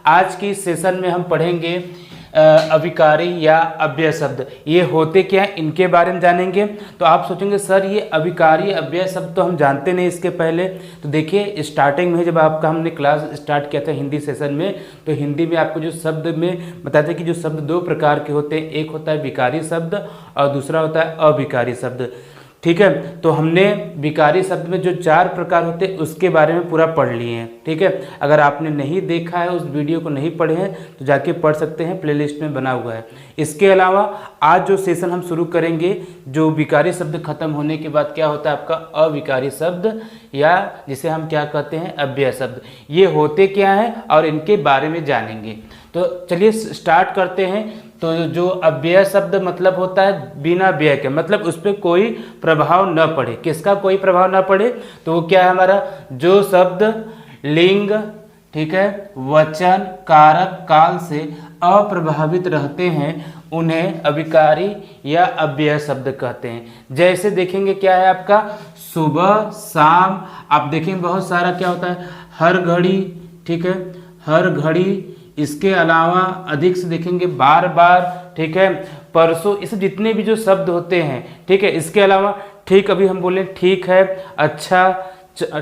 आज की इस सेशन में हम पढ़ेंगे अभिकारी या अव्यय शब्द। ये होते क्या हैं इनके बारे में जानेंगे। तो आप सोचेंगे सर ये अभिकारी अव्यय शब्द तो हम जानते नहीं इसके पहले। तो देखिए स्टार्टिंग में जब आपका हमने क्लास स्टार्ट किया था हिंदी सेशन में, तो हिंदी में आपको जो शब्द में बताते हैं कि जो शब्द दो प्रकार के होते हैं, एक होता है विकारी शब्द और दूसरा होता है अविकारी शब्द। ठीक है, तो हमने विकारी शब्द में जो 4 प्रकार होते हैं उसके बारे में पूरा पढ़ लिए हैं। ठीक है, अगर आपने नहीं देखा है, उस वीडियो को नहीं पढ़े हैं तो जाके पढ़ सकते हैं, प्लेलिस्ट में बना हुआ है। इसके अलावा आज जो सेशन हम शुरू करेंगे, जो विकारी शब्द खत्म होने के बाद क्या होता है आपका अविकारी शब्द, या जिसे हम क्या कहते हैं अव्यय शब्द। ये होते क्या हैं और इनके बारे में जानेंगे। तो चलिए स्टार्ट करते हैं। तो जो अव्यय शब्द मतलब होता है बिना व्यय के, मतलब उस पर कोई प्रभाव न पड़े। किसका कोई प्रभाव न पड़े? तो वो क्या है हमारा, जो शब्द लिंग, ठीक है, वचन, कारक, काल से अप्रभावित रहते हैं उन्हें अभिकारी या अव्यय शब्द कहते हैं। जैसे देखेंगे क्या है आपका सुबह, शाम, आप देखेंगे बहुत सारा क्या होता है हर घड़ी, ठीक है, हर घड़ी। इसके अलावा अधिक से देखेंगे बार बार, ठीक है, परसों, इस जितने भी जो शब्द होते हैं, ठीक है। इसके अलावा ठीक, अभी हम बोले ठीक है, अच्छा,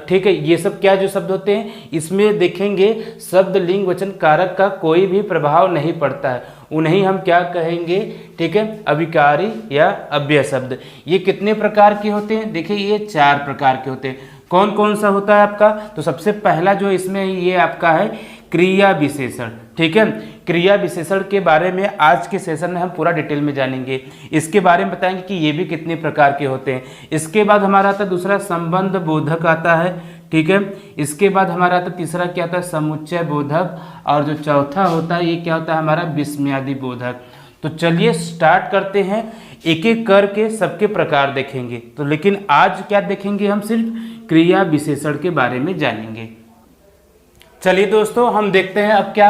ठीक है, ये सब क्या जो शब्द होते हैं इसमें देखेंगे शब्द लिंग वचन कारक का कोई भी प्रभाव नहीं पड़ता है, उन्हें हम क्या कहेंगे, ठीक है, अभिकारी या अव्यय शब्द। ये कितने प्रकार के होते हैं? देखिए ये 4 प्रकार के होते हैं। कौन कौन सा होता है आपका? तो सबसे पहला जो इसमें ये आपका है क्रिया विशेषण। ठीक है, क्रिया विशेषण के बारे में आज के सेशन में हम पूरा डिटेल में जानेंगे। इसके बारे में बताएंगे कि ये भी कितने प्रकार के होते हैं। इसके बाद हमारा आता है दूसरा संबंध बोधक आता है, ठीक है। इसके बाद हमारा आता है तीसरा क्या आता है समुच्चय बोधक, और जो चौथा होता है ये क्या होता है हमारा विस्मयादि बोधक। तो चलिए स्टार्ट करते हैं, एक एक करके सबके प्रकार देखेंगे। तो लेकिन आज क्या देखेंगे, हम सिर्फ क्रिया विशेषण के बारे में जानेंगे। चलिए दोस्तों हम देखते हैं अब क्या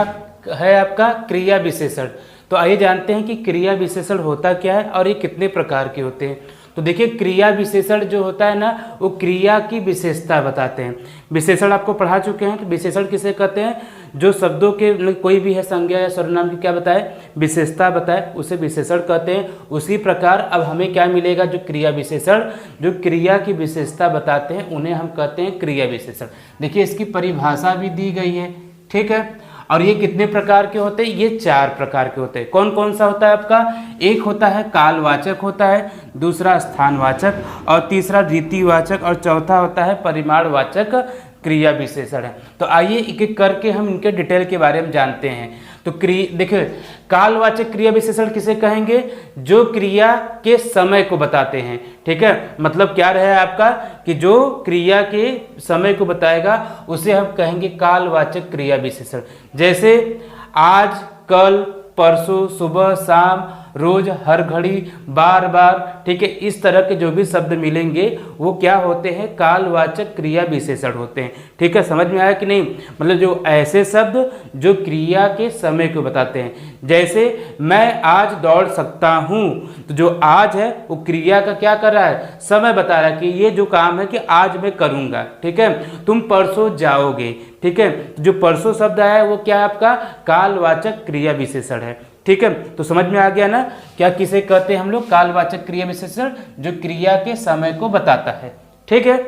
है आपका क्रिया विशेषण। तो आइए जानते हैं कि क्रिया विशेषण होता क्या है और ये कितने प्रकार के होते हैं। तो देखिए क्रिया विशेषण जो होता है ना, वो क्रिया की विशेषता बताते हैं। विशेषण आपको पढ़ा चुके हैं। तो विशेषण किसे कहते हैं? जो शब्दों के कोई भी है संज्ञा या सर्वनाम की क्या बताए, विशेषता बताए, उसे विशेषण कहते हैं। उसी प्रकार अब हमें क्या मिलेगा, जो क्रिया विशेषण जो क्रिया की विशेषता बताते हैं उन्हें हम कहते हैं क्रिया विशेषण। देखिए इसकी परिभाषा भी दी गई है, ठीक है। और ये कितने प्रकार के होते हैं? ये 4 प्रकार के होते हैं। कौन कौन सा होता है आपका? एक होता है कालवाचक होता है, दूसरा स्थानवाचक, और तीसरा रीतिवाचक, और चौथा होता है परिमाणवाचक क्रिया विशेषण है। तो आइए एक एक करके हम इनके डिटेल के बारे में जानते हैं। तो देखिए कालवाचक क्रिया विशेषण किसे कहेंगे? जो क्रिया के समय को बताते हैं, ठीक है। मतलब क्या रहे आपका कि जो क्रिया के समय को बताएगा उसे हम कहेंगे कालवाचक क्रिया विशेषण। जैसे आज, कल, परसों, सुबह, शाम, रोज, हर घड़ी, बार बार, ठीक है। इस तरह के जो भी शब्द मिलेंगे वो क्या होते हैं? कालवाचक क्रिया विशेषण होते हैं, ठीक है। समझ में आया कि नहीं? मतलब जो ऐसे शब्द जो क्रिया के समय को बताते हैं। जैसे मैं आज दौड़ सकता हूँ, तो जो आज है वो क्रिया का क्या कर रहा है? समय बता रहा है कि ये जो काम है कि आज मैं करूँगा, ठीक है। तुम परसों जाओगे, ठीक है। जो परसों शब्द आया है वो क्या है आपका? कालवाचक क्रिया विशेषण है, ठीक है। तो समझ में आ गया ना क्या किसे कहते हैं हम लोग? कालवाचक क्रिया विशेषण जो क्रिया के समय को बताता है, ठीक है।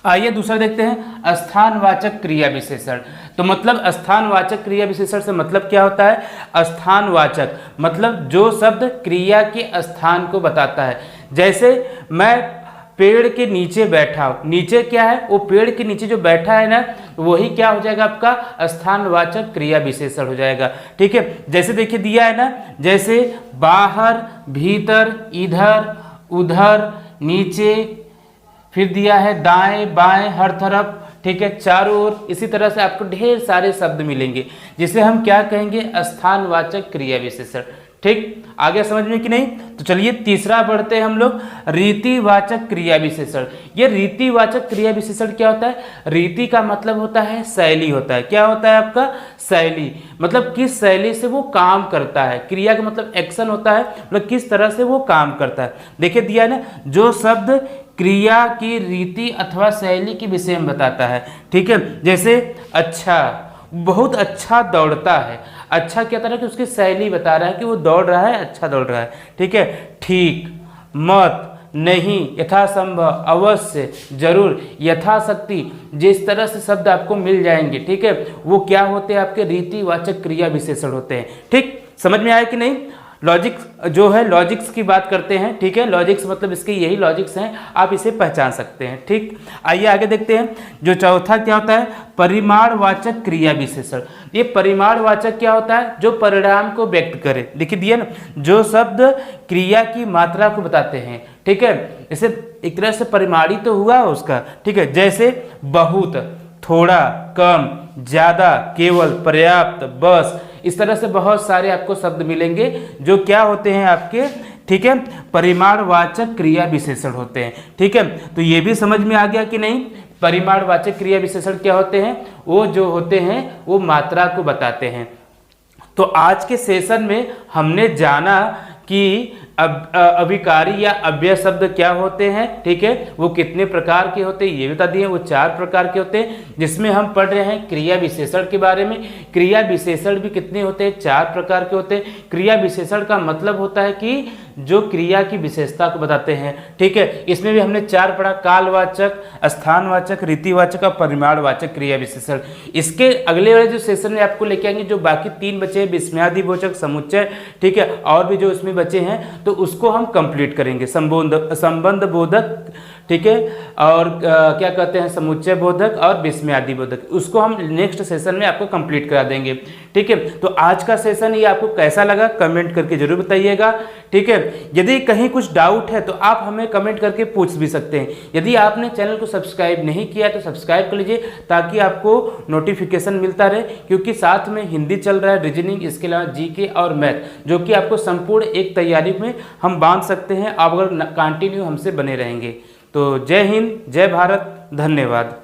आइए दूसरा देखते हैं स्थानवाचक क्रिया विशेषण। तो मतलब स्थानवाचक क्रिया विशेषण से मतलब क्या होता है? स्थानवाचक मतलब जो शब्द क्रिया के स्थान को बताता है। जैसे मैं पेड़ के नीचे बैठा हूं, नीचे क्या है? वो पेड़ के नीचे जो बैठा है ना, वही क्या हो जाएगा आपका? स्थानवाचक क्रिया विशेषण हो जाएगा, ठीक है। जैसे देखिए दिया है ना, जैसे बाहर, भीतर, इधर, उधर, नीचे, फिर दिया है दाएं बाएं, हर तरफ, ठीक है, चारों ओर। इसी तरह से आपको ढेर सारे शब्द मिलेंगे जिसे हम क्या कहेंगे? स्थानवाचक क्रिया विशेषण, ठीक। आगे समझ में कि नहीं? तो चलिए तीसरा बढ़ते हैं हम लोग, रीतिवाचक क्रिया विशेषण। ये रीतिवाचक क्रिया विशेषण क्या होता है? रीति का मतलब होता है शैली होता है। क्या होता है आपका? शैली। मतलब किस शैली से वो काम करता है। क्रिया का मतलब एक्शन होता है, मतलब किस तरह से वो काम करता है। देखिए दिया है ना, जो शब्द क्रिया की रीति अथवा शैली के विषय में बताता है, ठीक है। जैसे अच्छा, बहुत अच्छा दौड़ता है। अच्छा क्या तरह कि उसकी शैली बता रहा है कि वो दौड़ रहा है, अच्छा दौड़ रहा है। ठीक है, ठीक, मत, नहीं, यथासंभव, अवश्य, जरूर, यथाशक्ति, जिस तरह से शब्द आपको मिल जाएंगे, ठीक है, वो क्या होते हैं, आपके रीतिवाचक क्रिया विशेषण होते हैं। ठीक, समझ में आया कि नहीं। लॉजिक जो है, लॉजिक्स की बात करते हैं। ठीक है, लॉजिक्स मतलब इसके यही लॉजिक्स हैं, आप इसे पहचान सकते हैं। ठीक, आइए आगे देखते हैं। जो चौथा क्या होता है, परिमाणवाचक क्रिया विशेषण। ये परिमाणवाचक क्या होता है, जो परिणाम को व्यक्त करे। लिख दिए ना, जो शब्द क्रिया की मात्रा को बताते हैं। ठीक है, इसे एक तरह से परिमाणी तो हुआ उसका। ठीक है, जैसे बहुत, थोड़ा, कम, ज्यादा, केवल, पर्याप्त, बस, इस तरह से बहुत सारे आपको शब्द मिलेंगे जो क्या होते हैं आपके, ठीक है, परिमाणवाचक क्रिया विशेषण होते हैं। ठीक है, तो ये भी समझ में आ गया कि नहीं। परिमाणवाचक क्रिया विशेषण क्या होते हैं, वो जो होते हैं वो मात्रा को बताते हैं। तो आज के सेशन में हमने जाना कि अभिकारी या अव्यय शब्द क्या होते हैं। ठीक है, वो कितने प्रकार के होते हैं ये बता दिए, वो 4 प्रकार के होते हैं, जिसमें हम पढ़ रहे हैं क्रिया विशेषण के बारे में। क्रिया विशेषण भी कितने होते हैं, 4 प्रकार के होते हैं। क्रिया विशेषण का मतलब होता है कि जो क्रिया की विशेषता को बताते हैं। ठीक है, इसमें भी हमने 4 पढ़ा, कालवाचक, स्थानवाचक, रीतिवाचक और परिमाणवाचक क्रिया विशेषण। इसके अगले वाले जो सेशन में आपको लेके आएंगे, जो बाकी 3 बचे हैं, विस्मयादिबोधक, समुच्चय, ठीक है, और भी जो इसमें बचे हैं, तो उसको हम कंप्लीट करेंगे। संबंध बोधक, ठीक है, और क्या कहते हैं, समुच्चय बोधक और विस्मयादिबोधक, उसको हम नेक्स्ट सेशन में आपको कंप्लीट करा देंगे। ठीक है, तो आज का सेशन ये आपको कैसा लगा कमेंट करके जरूर बताइएगा। ठीक है, यदि कहीं कुछ डाउट है तो आप हमें कमेंट करके पूछ भी सकते हैं। यदि आपने चैनल को सब्सक्राइब नहीं किया तो सब्सक्राइब कर लीजिए, ताकि आपको नोटिफिकेशन मिलता रहे, क्योंकि साथ में हिंदी चल रहा है, रीजनिंग, इसके अलावा जीके और मैथ, जो कि आपको संपूर्ण एक तैयारी में हम बांध सकते हैं, आप अगर कंटिन्यू हमसे बने रहेंगे। तो जय हिंद, जय भारत, धन्यवाद।